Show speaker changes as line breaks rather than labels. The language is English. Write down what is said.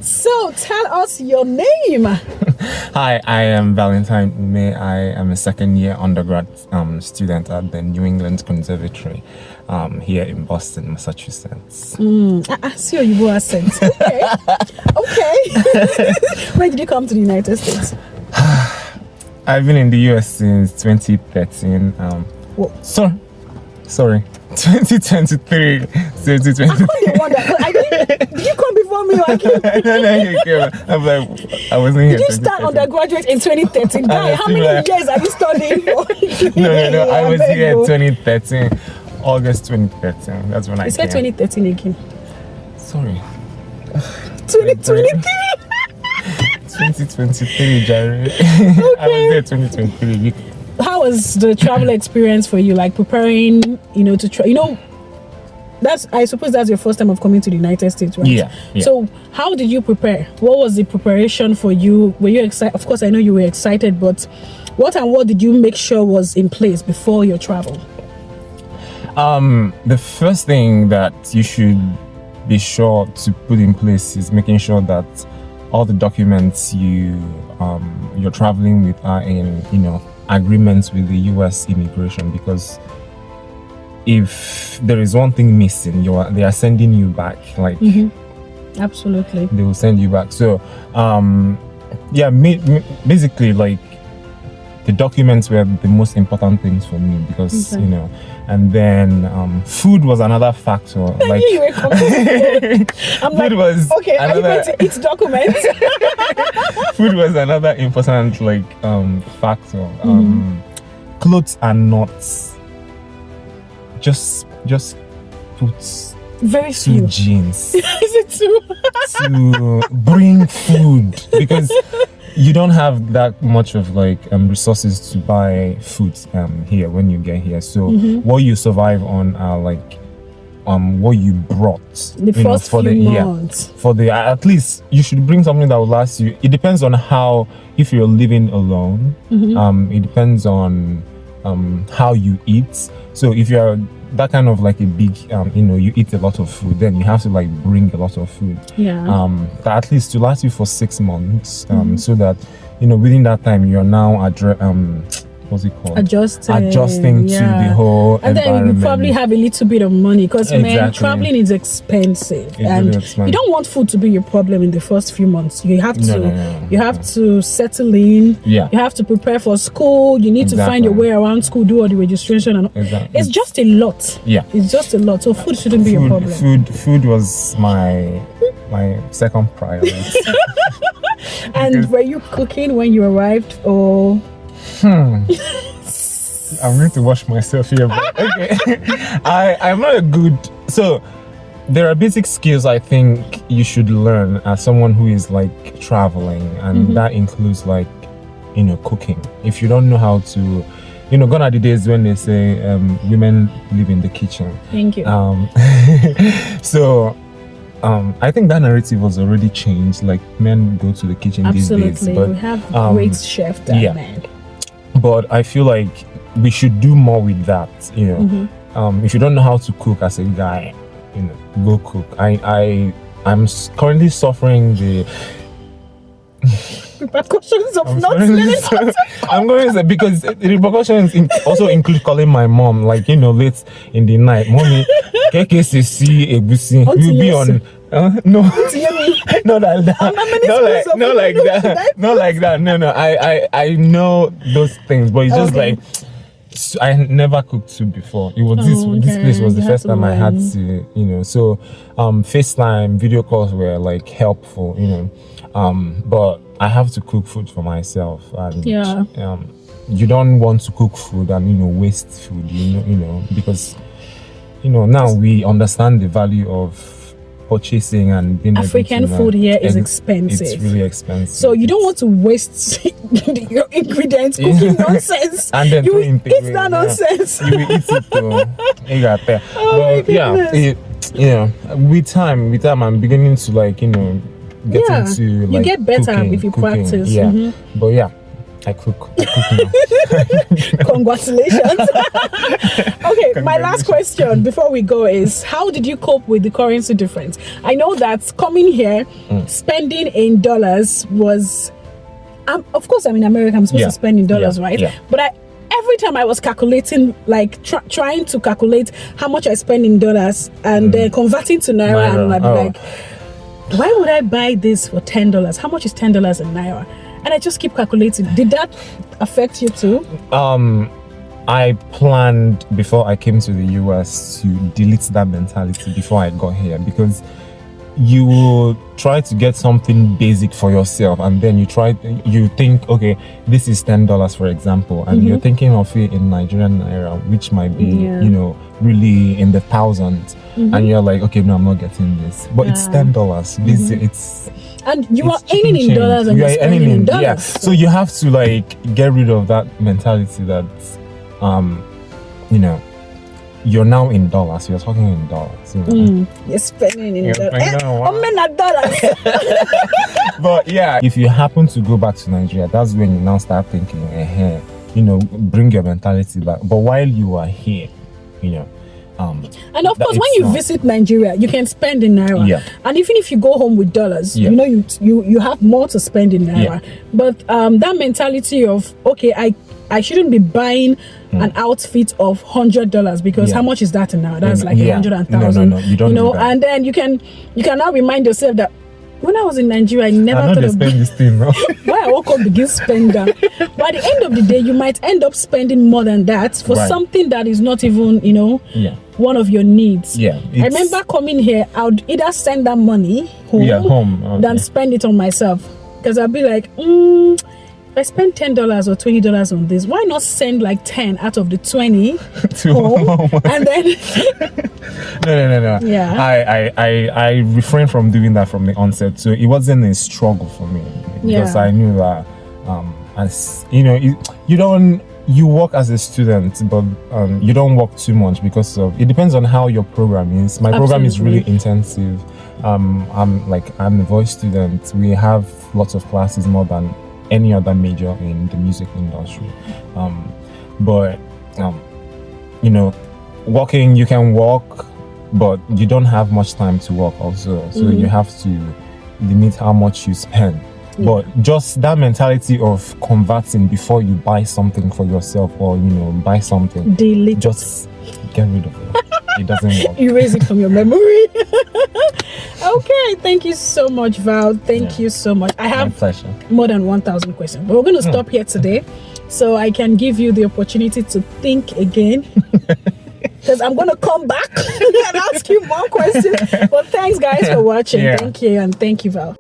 So tell us your name.
Hi, I am Valentine Umeh. I am a second-year undergrad student at the New England Conservatory here in Boston, Massachusetts.
I see your accent. Okay. Okay. When did you come to the United States?
I've been in the US since 2013. Sorry. 2023. 2023.
Did you come before me?
I'm like, I wasn't here.
Did you start undergraduate in 2013? Guy, how many years are you studying for?
No. I was here in 2013. August 2013. That's when I came.
You said 2013 again.
Sorry.
2023.
2023, Jerry.
Okay.
I was there 2023.
How was the travel experience for you? Like preparing, to try, I suppose that's your first time of coming to the United States, right?
Yeah.
So how did you prepare? What was the preparation for you? Were you excited? Of course, I know you were excited, but what did you make sure was in place before your travel?
The first thing that you should be sure to put in place is making sure that all the documents you're traveling with are in, agreements with the US immigration, because if there is one thing missing, they are sending you back.
Absolutely,
they will send you back. So basically, like, the documents were the most important things for me, because and then food was another factor. Like,
you were I'm like,
was
okay, are you going to eat documents?
Food was another important factor. Clothes are not just put
very few
jeans.
Is it too?
To bring food, because you don't have that much of resources to buy food here when you get here. So what you survive on are what you brought
the first few months.
At least you should bring something that will last you. It depends on if you're living alone. It depends on how you eat. So if you're that kind of like a big you eat a lot of food, then you have to bring a lot of food, at least to last you for 6 months, so that within that time you're now adjusting to the whole
and
environment.
then you probably have a little bit of money, because traveling is expensive, and you don't want food to be your problem in the first few months. You have to settle in. You have to prepare for school. You need to find your way around school, do all the registration, and it's just a lot. It's just a lot. So food shouldn't be a problem.
Food was my second priority.
And were you cooking when you arrived, or?
I'm going to wash myself here, but okay. I'm not a good. So there are basic skills I think you should learn as someone who is traveling, and that includes cooking. If you don't know how to, gone are the days when they say women live in the kitchen.
Thank you.
So I think that narrative was already changed. Men go to the kitchen these days.
Absolutely, we have great chefs that men.
But I feel like we should do more with that. If you don't know how to cook as a guy, go cook. I'm currently suffering the
repercussions of not learning.
I'm going to say, because the repercussions also include calling my mom, late in the night. Mommy, KKCC Egusi. You'll be on. No, not like that. Not like that. No. I know those things, but it's just I never cooked soup before. It was this place was the first time I had to, So FaceTime video calls were helpful, but I have to cook food for myself, and you don't want to cook food and waste food, because now we understand the value of purchasing and being
African food here is expensive.
It's really expensive.
So you don't want to waste your ingredients cooking nonsense.
And then
you eat that nonsense.
You will eat it too. You got there.
Oh,
but with time I'm beginning to get into
you get better
cooking,
if you practice.
But I cook now.
Congratulations. Okay, my last question before we go is, how did you cope with the currency difference? I know that coming here, spending in dollars was, of course I'm in America, I'm supposed to spend in dollars, right? Yeah. But every time I was calculating, like trying to calculate how much I spend in dollars and converting to Naira, and I'd be like, why would I buy this for $10? How much is $10 in Naira? And I just keep calculating. Did that affect you too?
I planned before I came to the US to delete that mentality before I got here, because you will try to get something basic for yourself, and then you think, okay, this is $10, for example, and you're thinking of it in Nigerian Naira, which might be really in the thousands, and you're like, okay, no, I'm not getting this, but it's $10. This it's
and you are earning in dollars and you're spending in dollars.
Yeah. So you have to like get rid of that mentality that you're now in dollars. You're talking in dollars.
You're spending in dollars.
But yeah, if you happen to go back to Nigeria, that's when you now start thinking, bring your mentality back. But while you are here,
and of course, when you visit Nigeria, you can spend in Naira.
Yeah.
And even if you go home with dollars, you have more to spend in Naira. Yeah. But that mentality of, okay, I shouldn't be buying an outfit of $100 because how much is that in Naira? That's like 100,000.
No, you don't do that.
And then you can now remind yourself that when I was in Nigeria, I never thought of
spend this thing. No?
Why I woke up begin spend that. But at the end of the day, you might end up spending more than that for something that is not even, one of your needs.
Yeah.
I remember coming here, I would either send that money home than spend it on myself. Because I'd be like, if I spend $10 or $20 on this, why not send like 10 out of the 20
to home?
And then
No.
Yeah.
I refrained from doing that from the onset. So it wasn't a struggle for me, because I knew that as you work as a student, but you don't work too much because of it depends on how your program is. My program is really intensive. I'm a voice student. We have lots of classes, more than any other major in the music industry. Working, you can work, but you don't have much time to work also. So you have to limit how much you spend. But just that mentality of converting before you buy something for yourself or buy something, just get rid of it. It doesn't work.
Erase it from your memory. Okay, thank you so much, Val. Thank you so much. I have more than 1,000 questions, but we're going to stop here today so I can give you the opportunity to think again. Because I'm going to come back and ask you more questions. But thanks, guys, for watching. Thank you, and thank you, Val.